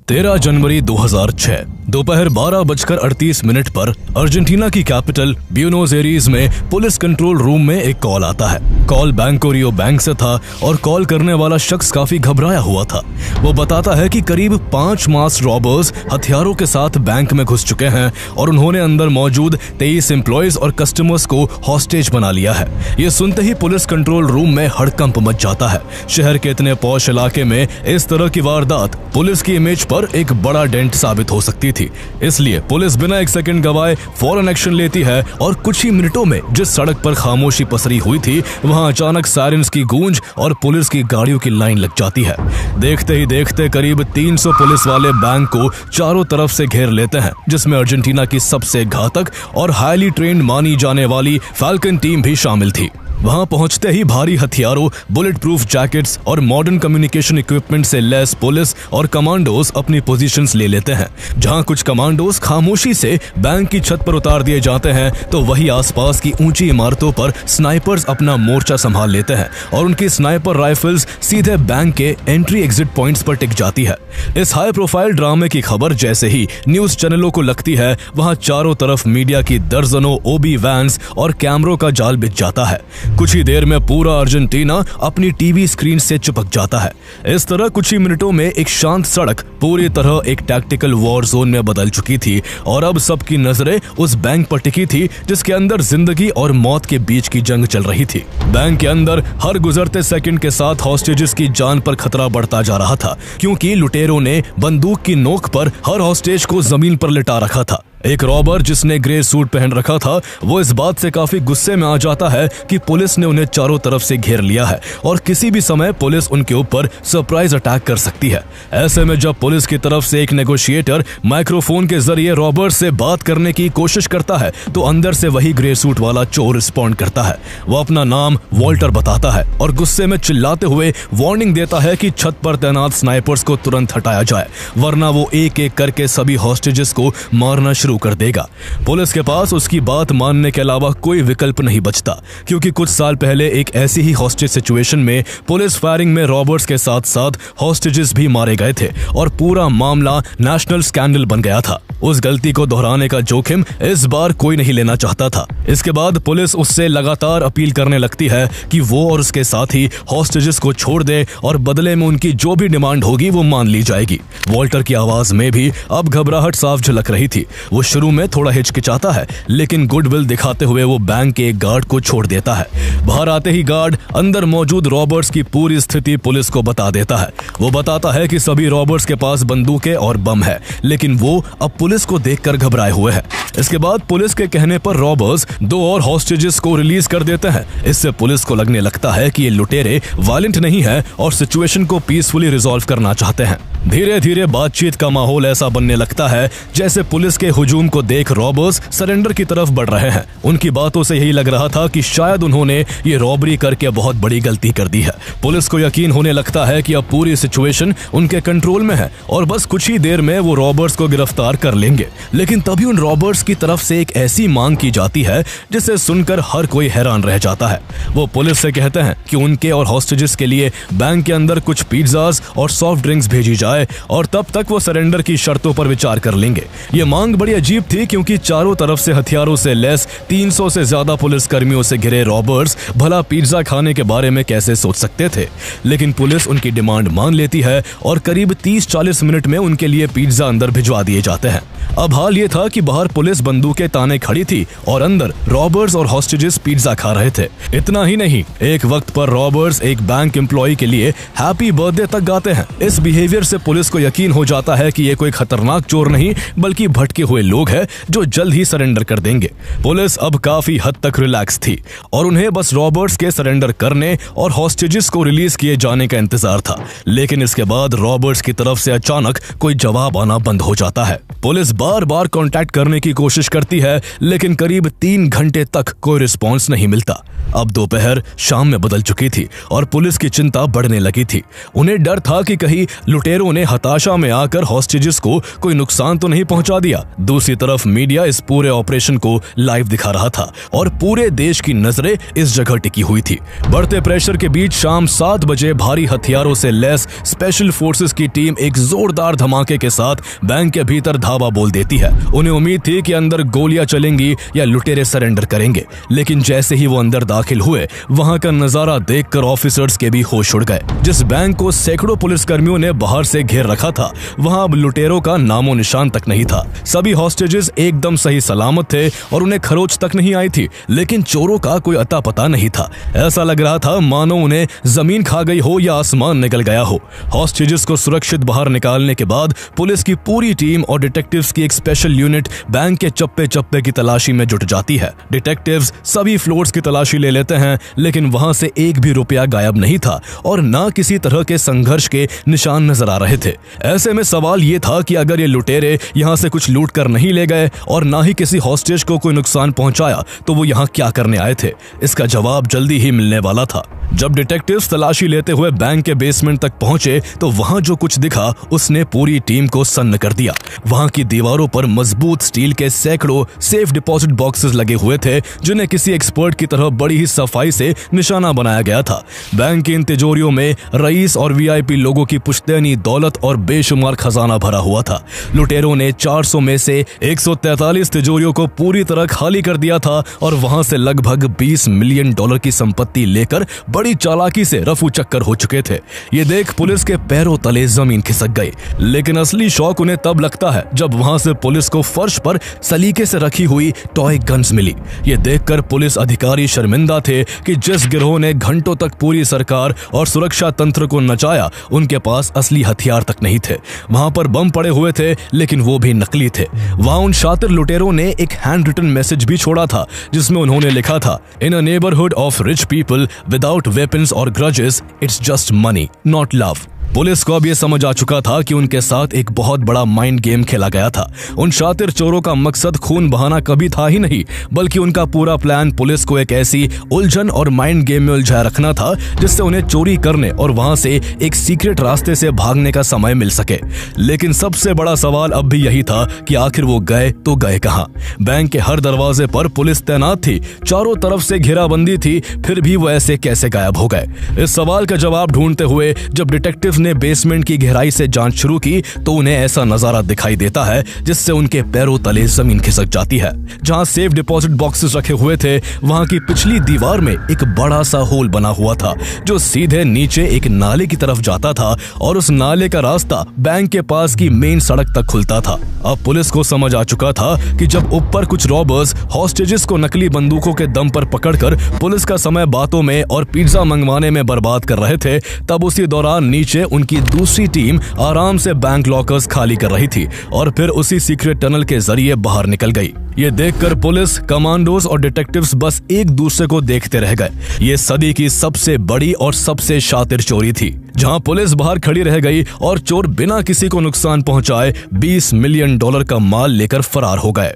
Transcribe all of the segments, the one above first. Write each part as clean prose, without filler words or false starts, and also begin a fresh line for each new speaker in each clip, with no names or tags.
13 जनवरी 2006 दोपहर 12:38 पर अर्जेंटीना की कैपिटल ब्यूनोस एरीज में पुलिस कंट्रोल रूम में एक कॉल आता है। कॉल बैंको रियो बैंक से था और कॉल करने वाला शख्स काफी घबराया हुआ था। वो बताता है कि करीब 5 मास रॉबर्स हथियारों के साथ बैंक में घुस चुके हैं और उन्होंने अंदर मौजूद 23 एम्प्लॉयज और कस्टमर्स को हॉस्टेज बना लिया है। ये सुनते ही पुलिस कंट्रोल रूम में हड़कंप मच जाता है। शहर के इतने पॉश इलाके में इस तरह की वारदात पुलिस की इमेज पर एक बड़ा डेंट साबित हो सकती थी। इसलिए पुलिस बिना एक सेकंड गवाए फौरन एक्शन लेती है और कुछ ही मिनटों में जिस सड़क पर खामोशी पसरी हुई थी वहां अचानक सायरन्स की गूंज और पुलिस की गाड़ियों की लाइन लग जाती है। देखते ही देखते करीब 300 पुलिस वाले बैंक को चारों तरफ से घेर लेते हैं, जिसमें अर्जेंटीना की सबसे घातक और हाईली ट्रेन्ड मानी जाने वाली फाल्कन टीम भी शामिल थी। वहां पहुंचते ही भारी हथियारों, बुलेट प्रूफ जैकेट्स और मॉडर्न कम्युनिकेशन इक्विपमेंट से लैस पुलिस और कमांडोज अपनी पोजीशंस ले लेते हैं। जहां कुछ कमांडोज खामोशी से बैंक की छत पर उतार दिए जाते हैं तो वही आसपास की ऊंची इमारतों पर स्नाइपर्स अपना मोर्चा संभाल लेते हैं और उनकी स्नाइपर राइफल्स सीधे बैंक के एंट्री एग्जिट पॉइंट्स पर टिक जाती है। इस हाई प्रोफाइल ड्रामे की खबर जैसे ही न्यूज चैनलों को लगती है वहां चारों तरफ मीडिया की दर्जनों ओबी वैन्स और कैमरों का जाल बिछ जाता है। कुछ ही देर में पूरा अर्जेंटीना अपनी टीवी स्क्रीन से चिपक जाता है। इस तरह कुछ ही मिनटों में एक शांत सड़क पूरी तरह एक टैक्टिकल वॉर जोन में बदल चुकी थी और अब सबकी नजरें उस बैंक पर टिकी थी जिसके अंदर जिंदगी और मौत के बीच की जंग चल रही थी। बैंक के अंदर हर गुजरते सेकंड के साथ हॉस्टेजेस की जान पर खतरा बढ़ता जा रहा था, क्योंकि लुटेरों ने बंदूक की नोक पर हर हॉस्टेज को जमीन पर लिटा रखा था। एक रॉबर जिसने ग्रे सूट पहन रखा था वो इस बात से काफी गुस्से में आ जाता है कि पुलिस ने उन्हें चारों तरफ से घेर लिया है और किसी भी समय पुलिस उनके ऊपर सरप्राइज अटैक कर सकती है। ऐसे में जब पुलिस की तरफ से एक नेगोशिएटर माइक्रोफोन के जरिए रॉबर से बात करने की कोशिश करता है तो अंदर से वही ग्रे सूट वाला चोर रिस्पॉन्ड करता है। वो अपना नाम वॉल्टर बताता है और गुस्से में चिल्लाते हुए वार्निंग देता है कि छत पर तैनात स्नाइपर्स को तुरंत हटाया जाए, वरना वो एक एक करके सभी हॉस्टेजेस को मारना शुरू कर देगा। पुलिस के पास उसकी बात मानने के अलावा कोई विकल्प नहीं बचता, क्योंकि कुछ साल पहले एक ऐसी ही हॉस्टेज सिचुएशन में पुलिस फायरिंग में रॉबर्स के साथ साथ हॉस्टेजेस भी मारे गए थे और पूरा मामला नेशनल स्कैंडल बन गया था। उस गलती को दोहराने का जोखिम इस बार कोई नहीं लेना चाहता था। इसके बाद पुलिस उससे लगातार अपील करने लगती है कि वो और उसके साथी हॉस्टेजेस को छोड़ दे और बदले में उनकी जो भी डिमांड होगी वो मान ली जाएगी। वॉल्टर की आवाज में भी अब घबराहट साफ झलक रही थी। वो शुरू में थोड़ा हिचकिचाता है, लेकिन गुडविल दिखाते हुए वो बैंक के एक गार्ड को छोड़ देता है। बाहर आते ही गार्ड अंदर मौजूद रॉबर्ट्स की पूरी स्थिति पुलिस को बता देता है। वो बताता है कि सभी रॉबर्ट्स के पास बंदूकें और बम है, लेकिन वो अब पुलिस को देखकर घबराए हुए हैं। इसके बाद पुलिस के कहने पर रॉबर्स 2 और हॉस्टेजेस को रिलीज कर देते हैं। इससे पुलिस को लगने लगता है कि ये लुटेरे वायलेंट नहीं है और सिचुएशन को पीसफुली रिजॉल्व करना चाहते हैं। धीरे धीरे बातचीत का माहौल ऐसा बनने लगता है जैसे पुलिस के हुजूम को देख रॉबर्स सरेंडर की तरफ बढ़ रहे हैं। उनकी बातों से यही लग रहा था कि शायद उन्होंने ये रॉबरी करके बहुत बड़ी गलती कर दी है। पुलिस को यकीन होने लगता है कि अब पूरी सिचुएशन उनके कंट्रोल में है और बस कुछ ही देर में वो रॉबर्स को गिरफ्तार कर लेंगे। लेकिन तभी उन रॉबर्स की तरफ से एक ऐसी मांग की जाती है जिसे सुनकर हर कोई हैरान रह जाता है। वो पुलिस से कहते हैं कि उनके और हॉस्टेजेस के लिए बैंक के अंदर कुछ पिज्जाज और सॉफ्ट ड्रिंक्स भेजी जाए और तब तक वो सरेंडर की शर्तों पर विचार कर लेंगे। ये मांग बड़ी अजीब थी, क्योंकि चारों तरफ से हथियारों से लैस 300 से ज्यादा पुलिस कर्मियों से घिरे रॉबर्स भला पिज्जा खाने के बारे में कैसे सोच सकते थे। लेकिन पुलिस उनकी डिमांड मान लेती है और करीब 30-40 मिनट में उनके लिए पिज्जा अंदर भिजवा दिए जाते हैं। अब हाल ये था कि बाहर पुलिस बंदूकें ताने खड़ी थी और अंदर रॉबर्स और हॉस्टेजेस पिज्जा खा रहे थे। इतना ही नहीं, एक वक्त पर रॉबर्स एक बैंक एम्प्लॉय के लिए हैप्पी बर्थडे तक गाते हैं। इस बिहेवियर से पुलिस को यकीन हो जाता है कि ये कोई खतरनाक चोर नहीं बल्कि भटके हुए लोग हैं जो जल्द ही सरेंडर कर देंगे। पुलिस अब काफी हद तक रिलैक्स थी और उन्हें बस रॉबर्ट्स के सरेंडर करने और हॉस्टेजेस को रिलीज किए जाने का इंतजार था। लेकिन इसके बाद रॉबर्ट्स की तरफ से अचानक कोई जवाब आना बंद हो जाता है। पुलिस बार बार कांटेक्ट करने की कोशिश करती है, लेकिन करीब 3 घंटे तक कोई रिस्पॉन्स नहीं मिलता। अब दोपहर शाम में बदल चुकी थी और पुलिस की चिंता बढ़ने लगी थी। उन्हें डर था कि कहीं लुटेरों ने हताशा में आकर हॉस्टेजेस को कोई नुकसान तो नहीं पहुंचा दिया। दूसरी तरफ मीडिया इस पूरे ऑपरेशन को लाइव दिखा रहा था और पूरे देश की नजरें इस जगह टिकी हुई थी। बढ़ते प्रेशर के बीच शाम 7 बजे भारी हथियारों से लैस स्पेशल फोर्सेस की टीम एक जोरदार धमाके के साथ बैंक के भीतर धावा बोल देती है। उन्हें उम्मीद थी कि अंदर गोलियां चलेंगी या लुटेरे सरेंडर करेंगे, लेकिन जैसे ही वो अंदर दाखिल हुए वहां का नजारा देखकर ऑफिसर्स के भी होश उड़ गए। जिस बैंक को सैकड़ों पुलिसकर्मियों ने बाहर से घेर रखा था वहां अब लुटेरों का नामो निशान तक नहीं था। सभी हॉस्टेजेस एकदम सही सलामत थे और उन्हें खरोच तक नहीं आई थी, लेकिन चोरों का कोई अता पता नहीं था। ऐसा लग रहा था मानो उन्हें जमीन खा गई हो या आसमान निकल गया हो। हॉस्टेजेस को सुरक्षित बाहर निकालने के बाद पुलिस की पूरी टीम और डिटेक्टिव्स की एक स्पेशल यूनिट बैंक के चप्पे चप्पे की तलाशी में जुट जाती है। डिटेक्टिव्स सभी फ्लोर्स की तलाशी ले लेते हैं, लेकिन वहां से एक भी रुपया गायब नहीं था और ना किसी तरह के संघर्ष के निशान नजर आ रहे थे। ऐसे में सवाल ये था कि अगर ये लुटेरे यहां से कुछ लूट कर नहीं ले गए और ना ही किसी हॉस्टेज को कोई नुकसान पहुंचाया तो वो यहां क्या करने आए थे? इसका जवाब जल्दी ही मिलने वाला था। जब डिटेक्टिव्स तलाशी लेते हुए बैंक के बेसमेंट तक पहुंचे तो वहां जो कुछ दिखा उसने पूरी टीम को सन्न कर दिया। वहां की दीवारों पर मजबूत स्टील के सैकड़ों सेफ डिपॉजिट बॉक्सेस लगे हुए थे, जिन्हें किसी एक्सपर्ट की तरह बड़ी ही सफाई से निशाना बनाया गया था। बैंक की इन तिजोरियों में रईस और वीआईपी लोगों की पुश्तैनी दौलत और बेशुमार खजाना भरा हुआ था। लुटेरों ने 400 में से 143 तिजोरियों को पूरी तरह खाली कर दिया था और वहां से लगभग $20 मिलियन की संपत्ति लेकर बड़ी चालाकी से रफू चक्कर हो चुके थे। ये देख पुलिस के पैरों तले जमीन खिसक गई, लेकिन असली शौक उन्हें तब लगता है जब वहां से पुलिस को फर्श पर सलीके से रखी हुई टॉय गन्स मिली। ये देखकर पुलिस अधिकारी शर्मिंदा थे कि जिस गिरोह ने घंटों तक पूरी सरकार और सुरक्षा तंत्र को नचाया उनके पास असली हथियार तक नहीं थे। वहां पर बम पड़े हुए थे, लेकिन वो भी नकली थे। वहां उन शातिर लुटेरों ने एक हैंड रिटन मैसेज भी छोड़ा था, जिसमें उन्होंने लिखा था, in a neighbourhood of rich people without weapons और grudges, it's just money not love. Police को अब यह समझ आ चुका था कि उनके साथ एक बहुत बड़ा माइंड गेम खेला गया था। उन शातिर चोरों का मकसद खून बहाना कभी था ही नहीं, बल्कि उनका पूरा प्लान पुलिस को एक ऐसी उलझन और माइंड गेम में उलझाए रखना था जिससे उन्हें चोरी करने और वहां से एक सीक्रेट रास्ते से भागने का समय मिल सके। लेकिन सबसे बड़ा सवाल अब भी यही था कि आखिर वो गए तो गए कहां? बैंक के हर दरवाजे पर पुलिस तैनात थी, चारों तरफ से घेराबंदी थी, फिर भी वो ऐसे कैसे गायब हो गए? इस सवाल का जवाब ढूंढते हुए जब डिटेक्टिव ने बेसमेंट की गहराई से जांच शुरू की तो उन्हें ऐसा नजारा दिखाई देता है जिससे उनके पैरों तले जमीन खिसक जाती है। जहां सेफ डिपॉजिट बॉक्सेस रखे हुए थे वहां की पिछली दीवार में एक बड़ा सा होल बना हुआ था जो सीधे नीचे एक नाले की तरफ जाता था और उस नाले का रास्ता बैंक के पास की मेन सड़क तक खुलता था। अब पुलिस को समझ आ चुका था कि जब ऊपर कुछ रॉबर्स हॉस्टेजेस को नकली बंदूकों के दम पर पकड़कर पुलिस का समय बातों में और पिज्जा मंगवाने में बर्बाद कर रहे थे, तब उसी दौरान नीचे उनकी दूसरी टीम आराम से बैंक लॉकर्स खाली कर रही थी और फिर उसी सीक्रेट टनल के जरिए बाहर निकल गई। ये देखकर पुलिस, कमांडोज और डिटेक्टिव्स बस एक दूसरे को देखते रह गए। ये सदी की सबसे बड़ी और सबसे शातिर चोरी थी, जहां पुलिस बाहर खड़ी रह गई और चोर बिना किसी को नुकसान पहुंचाए $20 मिलियन का माल लेकर फरार हो गए।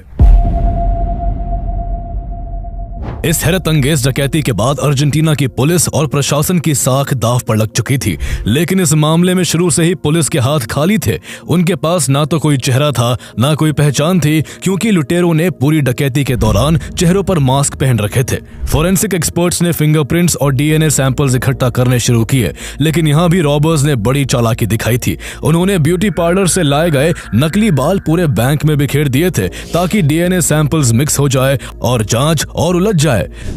इस हैरत अंगेज डकैती के बाद अर्जेंटीना की पुलिस और प्रशासन की साख दांव पर लग चुकी थी, लेकिन इस मामले में शुरू से ही पुलिस के हाथ खाली थे। उनके पास ना तो कोई चेहरा था, ना कोई पहचान थी, क्योंकि लुटेरों ने पूरी डकैती के दौरान चेहरों पर मास्क पहन रखे थे। फोरेंसिक एक्सपर्ट्स ने फिंगरप्रिंट्स और डीएनए सैंपल्स इकट्ठा करने शुरू किए, लेकिन यहाँ भी रॉबर्स ने बड़ी चालाकी दिखाई थी। उन्होंने ब्यूटी पार्लर से लाए गए नकली बाल पूरे बैंक में बिखेर दिए थे ताकि डीएनए सैंपल्स मिक्स हो जाए और जांच और उलझ जाए।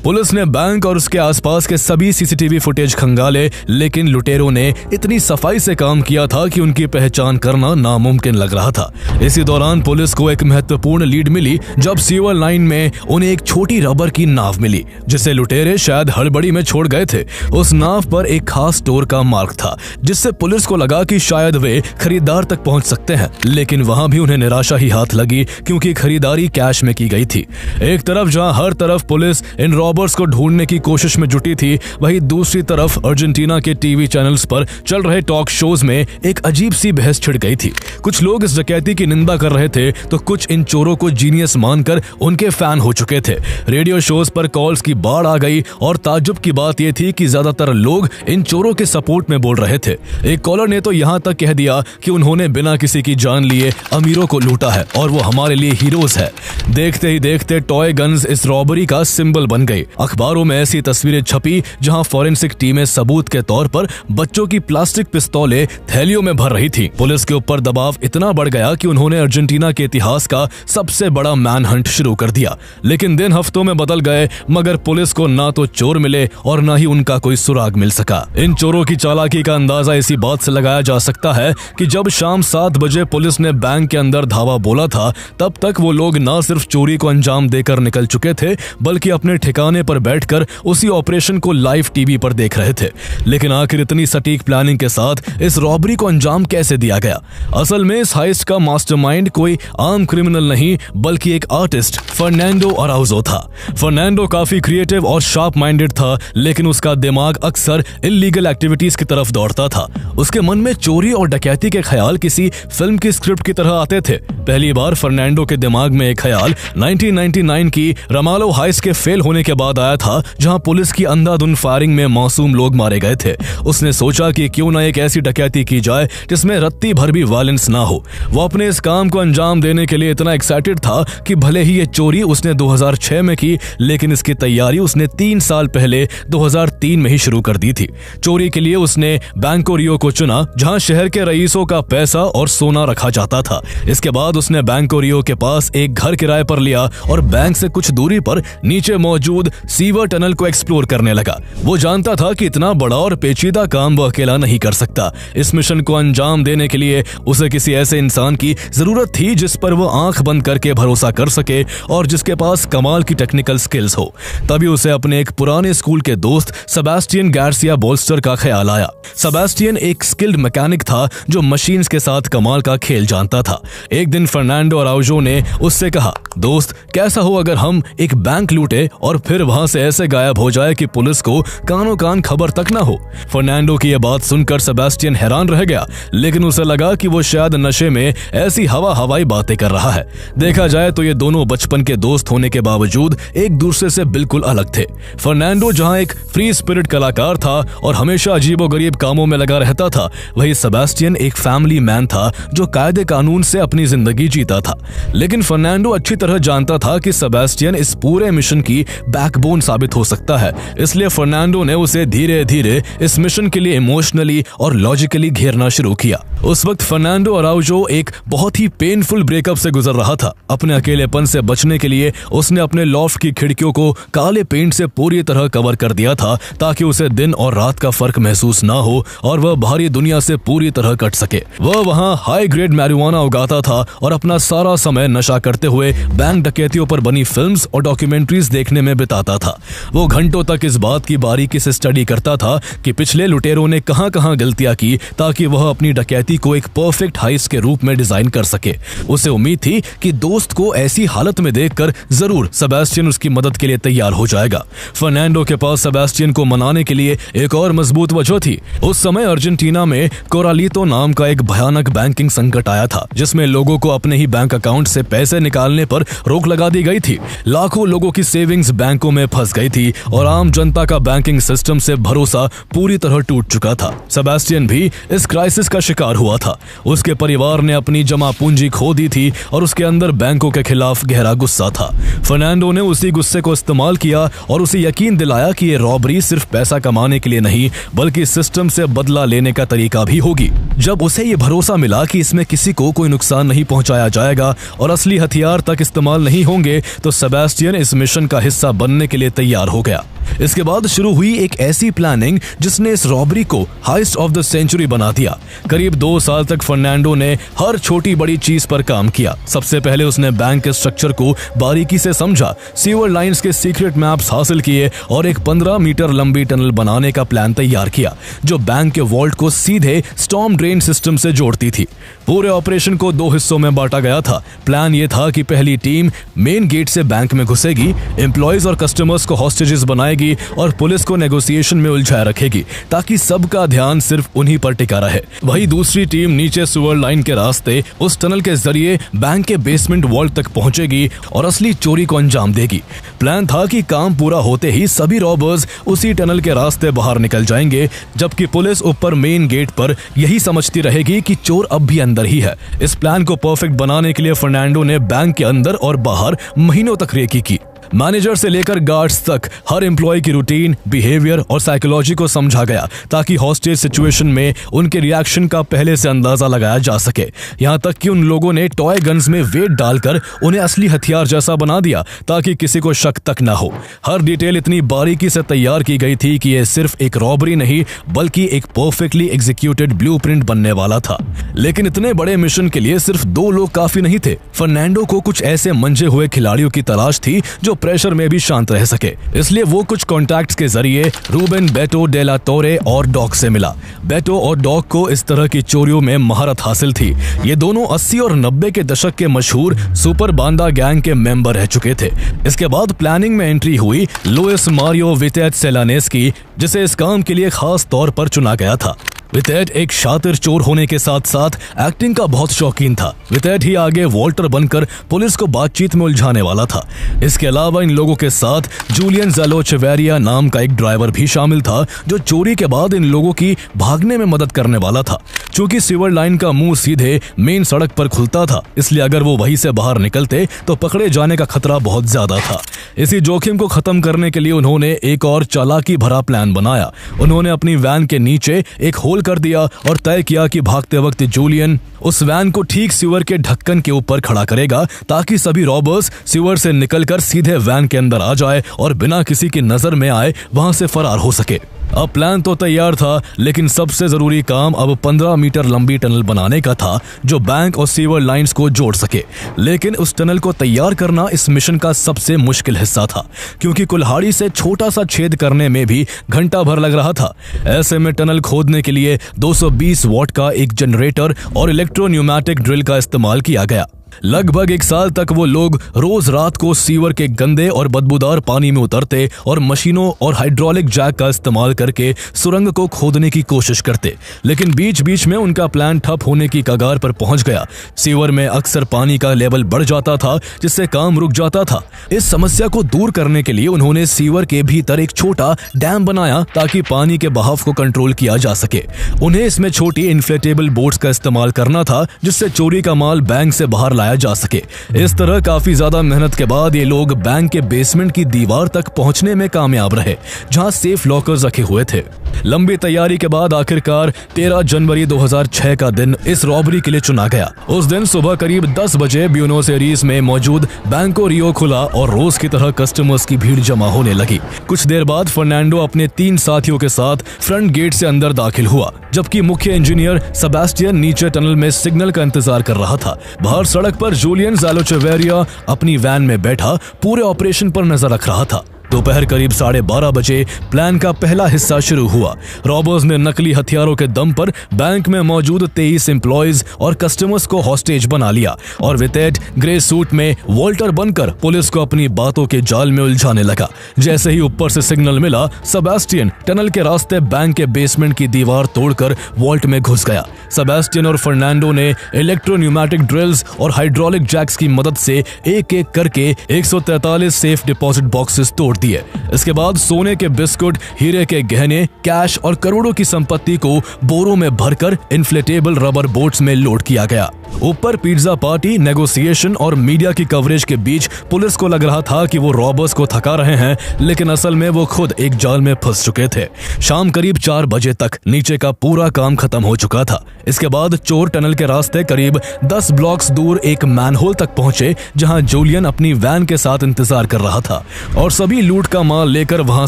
पुलिस ने बैंक और उसके आसपास के सभी सीसीटीवी फुटेज खंगाले, लेकिन लुटेरों ने इतनी सफाई से काम किया था कि उनकी पहचान करना नामुमकिन लग रहा था। इसी दौरान पुलिस को एक महत्वपूर्ण लीड मिली जब सीवर लाइन में उन्हें एक छोटी रबर की नाव मिली जिसे लुटेरे शायद हड़बड़ी में छोड़ गए थे। उस नाव पर एक खास स्टोर का मार्क था जिससे पुलिस को लगा कि शायद वे खरीदार तक पहुंच सकते हैं, लेकिन वहां भी उन्हें निराशा ही हाथ लगी क्योंकि खरीदारी कैश में की गई थी। एक तरफ जहां हर तरफ पुलिस पुलिस इन रॉबर्स को ढूंढने की कोशिश में जुटी थी, वहीं दूसरी तरफ अर्जेंटीना के टीवी चैनल्स पर चल रहे टॉक शोज में एक अजीब सी बहस छिड़ गई थी। कुछ लोग इस डकैती की निंदा कर रहे थे तो कुछ इन चोरों को जीनियस मानकर उनके फैन हो चुके थे। रेडियो शोज पर कॉल्स की बाढ़ आ गई और ताज्जुब की बात यह थी कि ज्यादातर लोग इन चोरों के सपोर्ट में बोल रहे थे। एक कॉलर ने तो यहां तक कह दिया कि उन्होंने बिना किसी की जान लिए अमीरों को लूटा है और वो हमारे लिए हीरोज है। देखते ही देखते टॉय गन्स इस रॉबरी का सिंबल बन गई। अखबारों में ऐसी तस्वीरें छपी जहां फॉरेंसिक टीमें सबूत के तौर पर बच्चों की प्लास्टिक पिस्तौलें थैलियों में भर रही थी। पुलिस के ऊपर दबाव इतना बढ़ गया कि उन्होंने अर्जेंटीना के इतिहास का सबसे बड़ा मैनहंट शुरू कर दिया। लेकिन दिन हफ्तों में बदल गए मगर पुलिस को ना तो चोर मिले और ना ही उनका कोई सुराग मिल सका। इन चोरों की चालाकी का अंदाजा इसी बात से लगाया जा सकता है कि जब शाम 7 बजे पुलिस ने बैंक के अंदर धावा बोला था, तब तक वो लोग न सिर्फ चोरी को अंजाम देकर निकल चुके थे बल्कि अपने ठिकाने पर बैठकर उसी ऑपरेशन को लाइव टीवी पर देख रहे थे। लेकिन आखिर इतनी सटीक प्लानिंग के साथ इस रॉबरी को अंजाम कैसे दिया गया? असल में इस हाइस्ट का मास्टरमाइंड कोई आम क्रिमिनल नहीं बल्कि एक आर्टिस्ट फर्नांडो अराउजो था। फर्नांडो काफी क्रिएटिव और शार्प माइंडेड था, लेकिन उसका दिमाग अक्सर इल्लीगल एक्टिविटीज की तरफ दौड़ता था। उसके मन में चोरी और डकैती के ख्याल किसी फिल्म की स्क्रिप्ट की तरह आते थे। पहली बार फर्नांडो के दिमाग में एक ख्याल 1999 की रमालो हाइस्ट के फेल होने के बाद आया था, जहां पुलिस की अंधाधुंध फायरिंग में मासूम लोग मारे गए थे। उसने सोचा कि क्यों ना एक ऐसी डकैती की जाए जिसमें रत्ती भर भी वायलेंस ना हो। वो अपने इस काम को अंजाम देने के लिए इतना एक्साइटेड था कि भले ही ये चोरी उसने 2006 में की, लेकिन इसकी तैयारी उसने 3 साल पहले 2003 में ही शुरू कर दी थी। चोरी के लिए उसने बैंको रियो को चुना, जहां शहर के रईसों का पैसा और सोना रखा जाता था। इसके बाद उसने बैंको रियो के पास एक घर किराए पर लिया और बैंक से कुछ दूरी पर नीचे मौजूद सीवर टनल को एक्सप्लोर करने लगा। वो जानता था कि इतना बड़ा और पेचीदा काम वो अकेला नहीं कर सकता। इस मिशन को अंजाम देने के लिए उसे किसी ऐसे इंसान की जरूरत थी जिस पर वो आंख बंद करके भरोसा कर सके और जिसके पास कमाल की टेक्निकल स्किल्स हो। तभी उसे अपने एक पुराने स्कूल के दोस्त सेबेस्टियन गार्सिया बोल्स्टर का ख्याल आया। सेबेस्टियन एक स्किल्ड मैकेनिक था जो मशीन्स के साथ कमाल का खेल जानता था। एक दिन फर्नांडो अराउजो ने उससे कहा, दोस्त कैसा हो अगर हम एक बैंक लूटे और फिर वहां से ऐसे गायब हो जाए कि पुलिस को कानों कान खबर तक ना हो। फर्नांडो की यह बात सुनकर सेबेस्टियन हैरान रह गया, लेकिन उसे लगा कि वो शायद नशे में ऐसी हवाई बातें कर रहा है। देखा जाए तो ये दोनों बचपन के दोस्त होने के बावजूद एक दूसरे से बिल्कुल अलग थे। फर्नांडो जहां एक फ्री स्पिरिट कलाकार था और हमेशा अजीबोगरीब कामों में लगा रहता था, वहीं सेबेस्टियन एक फैमिली मैन था जो कायदे कानून से अपनी जिंदगी जीता था। लेकिन फर्नांडो अच्छी तरह जानता था कि सेबेस्टियन इस पूरे मिशन की बैकबोन साबित हो सकता है, इसलिए फर्नांडो ने उसे धीरे धीरे इस मिशन के लिए इमोशनली और लॉजिकली घेरना शुरू किया। उस वक्त फर्नांडो अराउजो एक बहुत ही पेनफुल ब्रेकअप से गुजर रहा था। अपने अकेलेपन से बचने के लिए उसने अपने लॉफ्ट की खिड़कियों को काले पेंट से पूरी तरह कवर कर दिया था ताकि उसे दिन और रात का फर्क महसूस ना हो और वह बाहरी दुनिया से पूरी तरह कट सके। वह वहां हाई ग्रेड मैरिजुआना उगाता था और अपना सारा समय नशा करते हुए बैंक डकैतियों पर बनी फिल्म्स और डॉक्यूमेंट्रीज देखने में बिताता था। वो घंटों तक इस बात की बारीकी से स्टडी करता था कि पिछले लुटेरों ने कहां-कहां गलतियां की ताकि वह अपनी डकैती को एक परफेक्ट हाइस्ट के रूप में डिजाइन कर सके। उसे उम्मीद थी कि दोस्त को ऐसी हालत में देखकर जरूर सेबेस्टियन उसकी मदद के लिए तैयार हो जाएगा। फर्नांडो के पास सेबेस्टियन को मनाने के लिए एक और मजबूत वजह थी। उस समय अर्जेंटीना में कोरालितो नाम का एक भयानक बैंकिंग संकट आया था, जिसमें लोगों को अपने ही बैंक अकाउंट से पैसे निकालने पर रोक लगा दी गई थी। लाखों लोगों की सेविंग्स बैंकों में फंस गई थी और आम जनता का बैंकिंग सिस्टम से भरोसा पूरी तरह टूट चुका था। सेबेस्टियन भी इस क्राइसिस का शिकार हुआ था। उसके परिवार ने अपनी जमा पूंजी खो दी थी और उसके अंदर बैंकों के खिलाफ गहरा गुस्सा था। फर्नांडो ने उसी गुस्से को इस्तेमाल किया और उसे यकीन दिलाया कि ये रॉबरी सिर्फ पैसा कमाने के लिए नहीं बल्कि सिस्टम से बदला लेने का तरीका भी होगी। जब उसे ये भरोसा मिला कि इसमें किसी को कोई नुकसान नहीं पहुंचाया जाएगा और असली हथियार तक इस्तेमाल नहीं होंगे, तो सेबेस्टियन इस मिशन का हिस्सा बनने के लिए तैयार हो गया। इसके बाद शुरू हुई एक ऐसी प्लानिंग जिसने इस रॉबरी को हाइस्ट ऑफ द सेंचुरी बना दिया। करीब 2 साल तक फर्नांडो ने हर छोटी बड़ी चीज पर काम किया। सबसे पहले उसने बैंक के स्ट्रक्चर को बारीकी से समझा, सीवर लाइंस के सीक्रेट मैप्स हासिल किए और एक 15 मीटर लंबी टनल बनाने का प्लान तैयार किया जो बैंक के वॉल्ट को सीधे स्टॉर्म ड्रेन सिस्टम से जोड़ती थी। पूरे ऑपरेशन को 2 हिस्सों में बांटा गया था। प्लान यह था कि पहली टीम मेन गेट से बैंक में घुसेगी, एम्प्लॉयज और कस्टमर्स को हॉस्टेजेस बनाएगी और पुलिस को नेगोशिएशन में उलझाए रखेगी ताकि सबका ध्यान सिर्फ उन्हीं पर टिका रहे। वही दूसरी टीम नीचे सीवर लाइन के रास्ते उस टनल के जरिए बैंक के बेसमेंट वॉल्ट तक पहुंचेगी और असली चोरी को अंजाम देगी। प्लान था कि काम पूरा होते ही सभी रॉबर्स उसी टनल के रास्ते बाहर निकल जाएंगे, जबकि पुलिस ऊपर मेन गेट पर यही समझती रहेगी कि चोर अब भी अंदर ही है। इस प्लान को परफेक्ट बनाने के लिए फर्नांडो ने बैंक के अंदर और बाहर महीनों तक रेकी की। मैनेजर से लेकर गार्ड्स तक हर एम्प्लॉय की रूटीन, बिहेवियर और साइकोलॉजी को समझा गया ताकि हॉस्टेज सिचुएशन में उनके रिएक्शन का पहले से अंदाजा लगाया जा सके। यहाँ तक कि उन लोगों ने टॉय गन्स में वेट डालकर उन्हें असली हथियार जैसा बना दिया ताकि किसी को शक तक ना हो। हर डिटेल इतनी बारीकी से तैयार की गई थी कि यह सिर्फ एक रॉबरी नहीं बल्कि एक परफेक्टली एग्जीक्यूटेड ब्लूप्रिंट बनने वाला था। लेकिन इतने बड़े मिशन के लिए सिर्फ 2 लोग काफी नहीं थे। फर्नांडो को कुछ ऐसे मंजे हुए खिलाड़ियों की तलाश थी जो प्रेशर में भी शांत रह सके। इसलिए वो कुछ कॉन्टैक्ट्स के जरिए रूबेन बेटो डे ला टोरे और डॉक से मिला। बेटो और डॉक को इस तरह की चोरियों में महारत हासिल थी। ये दोनों 80 और 90 के दशक के मशहूर सुपर बांदा गैंग के मेंबर रह चुके थे। इसके बाद प्लानिंग में एंट्री हुई लुइस मारियो विटेट सेलानेस की, जिसे इस काम के लिए खास तौर पर चुना गया था। विटेट एक शातिर चोर होने के साथ साथ एक्टिंग का बहुत शौकीन था। विटेट ही आगे वॉल्टर बनकर पुलिस को बातचीत में उलझाने वाला था। इसके अलावा इन लोगों के साथ जूलियन ज़ालोचेवेरिया नाम का एक ड्राइवर भी शामिल था जो चोरी के बाद इन लोगों की भागने में मदद करने वाला था। चूंकि सीवर लाइन का मुंह सीधे मेन सड़क पर खुलता था, इसलिए अगर वो वहीं से बाहर निकलते तो पकड़े जाने का खतरा बहुत ज्यादा था। इसी जोखिम को खत्म करने के लिए उन्होंने एक और चालाकी भरा प्लान बनाया। उन्होंने अपनी वैन के नीचे एक होल कर दिया और तय किया कि भागते वक्त जूलियन उस वैन को ठीक सीवर के ढक्कन के ऊपर खड़ा करेगा ताकि सभी रॉबर्स सीवर से निकलकर सीधे वैन के अंदर आ जाए और बिना किसी की नजर में आए वहां से फरार हो सके। अब प्लान तो तैयार था, लेकिन सबसे जरूरी काम अब 15 मीटर लंबी टनल बनाने का था जो बैंक और सीवर लाइंस को जोड़ सके। लेकिन उस टनल को तैयार करना इस मिशन का सबसे मुश्किल हिस्सा था, क्योंकि कुल्हाड़ी से छोटा सा छेद करने में भी घंटा भर लग रहा था। ऐसे में टनल खोदने के लिए 220 वॉट का एक जनरेटर और इलेक्ट्रोन्यूमैटिक ड्रिल का इस्तेमाल किया गया। लगभग 1 साल तक वो लोग रोज रात को सीवर के गंदे और बदबूदार पानी में उतरते और मशीनों और हाइड्रोलिक जैक का इस्तेमाल करके सुरंग को खोदने की कोशिश करते। लेकिन बीच बीच में उनका प्लान ठप होने की कगार पर पहुंच गया। सीवर में अक्सर पानी का लेवल बढ़ जाता था, जिससे काम रुक जाता था। इस समस्या को दूर करने के लिए उन्होंने सीवर के भीतर एक छोटा डैम बनाया ताकि पानी के बहाव को कंट्रोल किया जा सके। उन्हें इसमें छोटी इन्फ्लेटेबल बोट्स का इस्तेमाल करना था, जिससे चोरी का माल बैंक से बाहर लाया जा सके। इस तरह काफी ज्यादा मेहनत के बाद ये लोग बैंक के बेसमेंट की दीवार तक पहुंचने में कामयाब रहे, जहां सेफ लॉकर्स रखे हुए थे। लंबी तैयारी के बाद आखिरकार 13 जनवरी 2006 का दिन इस रॉबरी के लिए चुना गया। उस दिन सुबह करीब 10 बजे ब्यूनोस एरीज में मौजूद बैंको रियो खुला और रोज की तरह कस्टमर्स की भीड़ जमा होने लगी। कुछ देर बाद फर्नांडो अपने 3 साथियों के साथ फ्रंट गेट से अंदर दाखिल हुआ, जबकि मुख्य इंजीनियर सेबास्टियन नीचे टनल में सिग्नल का इंतजार कर रहा था। बाहर सड़क पर जूलियन ज़ालोचेवेरिया अपनी वैन में बैठा पूरे ऑपरेशन पर नजर रख रहा था। दोपहर करीब 12:30 बजे प्लान का पहला हिस्सा शुरू हुआ। रॉबर्स ने नकली हथियारों के दम पर बैंक में मौजूद 23 एम्प्लॉयज और कस्टमर्स को हॉस्टेज बना लिया और विटेट ग्रे सूट में वॉल्टर बनकर पुलिस को अपनी बातों के जाल में उलझाने लगा। जैसे ही ऊपर से सिग्नल मिला, सेबास्टियन टनल के रास्ते बैंक के बेसमेंट की दीवार तोड़कर वॉल्ट में घुस गया। सेबास्टियन और फर्नांडो ने इलेक्ट्रोन्यूमैटिक ड्रिल्स और हाइड्रोलिक जैक्स की मदद से एक-एक करके 143 सेफ डिपॉजिट बॉक्सेस तोड़ दिए। इसके बाद सोने के बिस्कुट, हीरे के गहने, कैश और करोड़ों की संपत्ति को बोरों में भरकर इन्फ्लेटेबल रबर बोट्स में लोड किया गया। ऊपर पिज्जा पार्टी, नेगोशिएशन और मीडिया की कवरेज के बीच पुलिस को लग रहा था कि वो रॉबर्स को थका रहे हैं, लेकिन असल में वो खुद एक जाल में फंस चुके थे। शाम करीब 4 बजे तक नीचे का पूरा काम खत्म हो चुका था। इसके बाद चोर टनल के रास्ते करीब 10 ब्लॉक्स दूर एक मैनहोल तक पहुंचे, जहां जूलियन अपनी वैन के साथ इंतजार कर रहा था और सभी लूट का माल लेकर वहां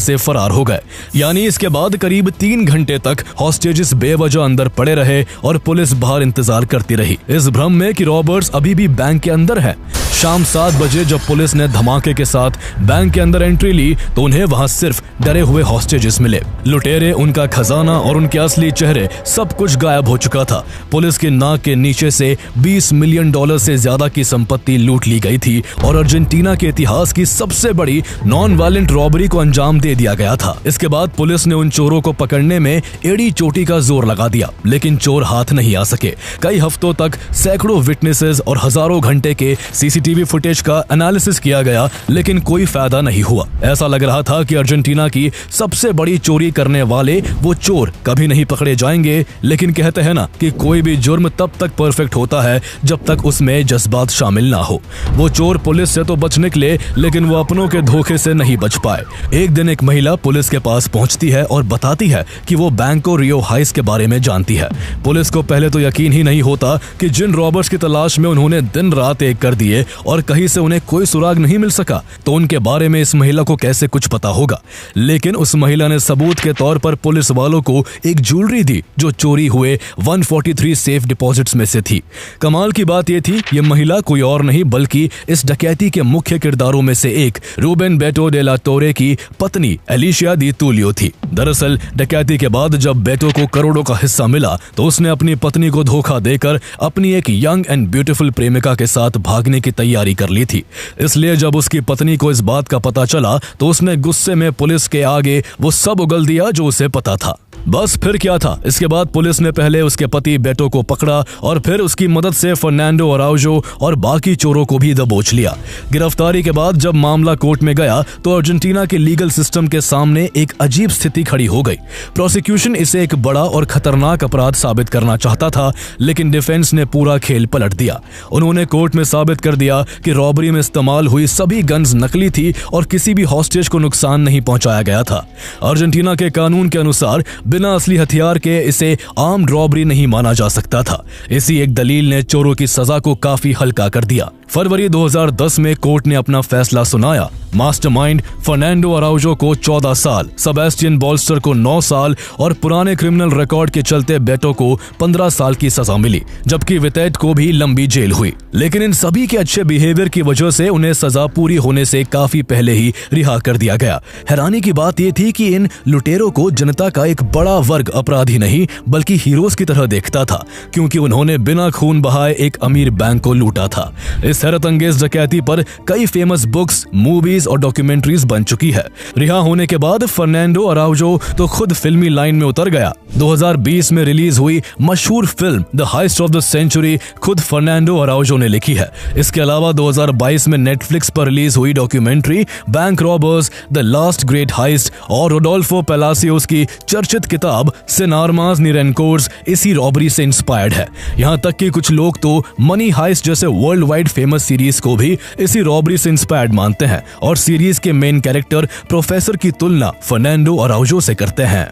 से फरार हो गए। यानी इसके बाद करीब 3 घंटे तक हॉस्टेजेस बेवजह अंदर पड़े रहे और पुलिस बाहर इंतजार करती रही, इस भ्रम में कि रॉबर्ट्स अभी भी बैंक के अंदर है। शाम 7 बजे जब पुलिस ने धमाके के साथ बैंक के अंदर एंट्री ली तो उन्हें वहां सिर्फ डरे हुए हॉस्टेजेस मिले। लुटेरे, उनका खजाना और उनके असली चेहरे सब कुछ गायब हो चुका था। पुलिस के नाक के नीचे से $20 मिलियन से ज्यादा की संपत्ति लूट ली गई थी और अर्जेंटीना के इतिहास की सबसे बड़ी नॉन वायलेंट रॉबरी को अंजाम दे दिया गया था। इसके बाद पुलिस ने उन चोरों को पकड़ने में एड़ी चोटी का जोर लगा दिया, लेकिन चोर हाथ नहीं आ सके। कई हफ्तों तक सैकड़ों विटनेसेस और हजारों घंटे के सीसीटीवी फुटेज का एनालिसिस किया गया, लेकिन कोई फायदा नहीं हुआ। ऐसा लग रहा था कि अर्जेंटीना की सबसे बड़ी चोरी करने वाले वो चोर कभी नहीं पकड़े जाएंगे। लेकिन कहते हैं ना कि कोई भी जुर्म तब तक परफेक्ट होता है जब तक उसमें जज्बात शामिल ना हो। वो चोर पुलिस से तो बच निकले, लेकिन वो अपनों के धोखे से नहीं बच पाए। एक दिन एक महिला पुलिस के पास पहुंचती है और बताती है कि वो बैंको रियो हाइस के बारे में जानती है। पुलिस को पहले तो यकीन ही नहीं होता कि जिन रॉबर्ट्स की तलाश में उन्होंने दिन रात एक कर दिए और कहीं से उन्हें कोई सुराग नहीं मिल सका, तो उनके बारे में इस महिला को कैसे कुछ पता होगा। लेकिन उस महिला ने सबूत के तौर पर पुलिस वालों को एक ज्वेलरी दी जो चोरी हुए 143 सेफ डिपॉजिट्स में से थी। कमाल की बात यह थी, ये महिला कोई और नहीं बल्कि इस डकैती के मुख्य किरदारों में से एक रूबेन बेटो डे ला टोरे की पत्नी एलिशिया दी तुलियो थी। दरअसल डकैती के बाद जब बेटो को करोड़ों का हिस्सा मिला तो उसने अपनी पत्नी को धोखा देकर अपनी एक यंग एंड ब्यूटीफुल प्रेमिका के साथ भागने की तैयारी कर ली थी। इसलिए जब उसकी पत्नी को इस बात का पता चला तो उसने गुस्से में पुलिस के आगे वो सब उगल दिया जो उसे पता था। बस फिर क्या था, इसके बाद पुलिस ने पहले उसके पति बेटो को पकड़ा और फिर उसकी मदद से फर्नांडो अराउजो और बाकी चोरों को भी दबोच लिया। गिरफ्तारी के बाद जब मामला कोर्ट में गया तो अर्जेंटीना के लीगल सिस्टम के सामने एक अजीब स्थिति खड़ी हो गई। प्रोसिक्यूशन इसे एक बड़ा और खतरनाक अपराध साबित करना चाहता था, लेकिन डिफेंस ने पूरा खेल पलट दिया। उन्होंने कोर्ट में साबित कर दिया कि रॉबरी में इस्तेमाल हुई सभी गन्स नकली थी और किसी भी हॉस्टेज को नुकसान नहीं पहुंचाया गया था। अर्जेंटीना के कानून के अनुसार बिना असली हथियार के इसे आर्म्ड रॉबरी नहीं माना जा सकता था। इसी एक दलील ने चोरों की सजा को काफी हल्का कर दिया। फरवरी 2010 में कोर्ट ने अपना फैसला सुनाया। मास्टरमाइंड फर्नांडो अराउजो को 14 साल, सेबेस्टियन बॉल्स्टर को 9 साल और पुराने क्रिमिनल रिकॉर्ड के चलते बेटो को 15 साल की सजा मिली, जबकि वितेट को भी लंबी जेल हुई। लेकिन इन सभी के अच्छे बिहेवियर की वजह से उन्हें सजा पूरी होने से काफी पहले ही रिहा कर दिया गया। हैरानी की बात यह थी कि इन लुटेरों को जनता का एक बड़ा वर्ग अपराधी नहीं बल्कि हीरोज की तरह देखता था, क्योंकि उन्होंने बिना खून बहाए एक अमीर बैंक को लूटा था। इस हैरत अंगेज डकैती पर कई फेमस बुक्स, मूवीज और डॉक्यूमेंट्रीज बन चुकी है। रिहा होने के बाद फर्नांडो अराउजो तो खुद फिल्मी लाइन में उतर गया। 2020 में रिलीज हुई मशहूर film the heist of the century खुद फर्नांडो अराउजो ने लिखी है। इसके अलावा 2022 में नेटफ्लिक्स पर रिलीज हुई documentary bank robbers the last great heist और रोडोल्फो पैलासियोस की चर्चित किताब सिन आर्मास नी रेनकोर्स इसी रॉबरी से इंस्पायर्ड है। यहाँ तक कि कुछ लोग तो मनी हाइस्ट जैसे वर्ल्ड वाइड फेमस सीरीज को भी इसी रॉबरी से इंस्पायर्ड मानते हैं और सीरीज के मेन कैरेक्टर प्रोफेसर की तुलना फर्नांडो अराउजो से करते हैं।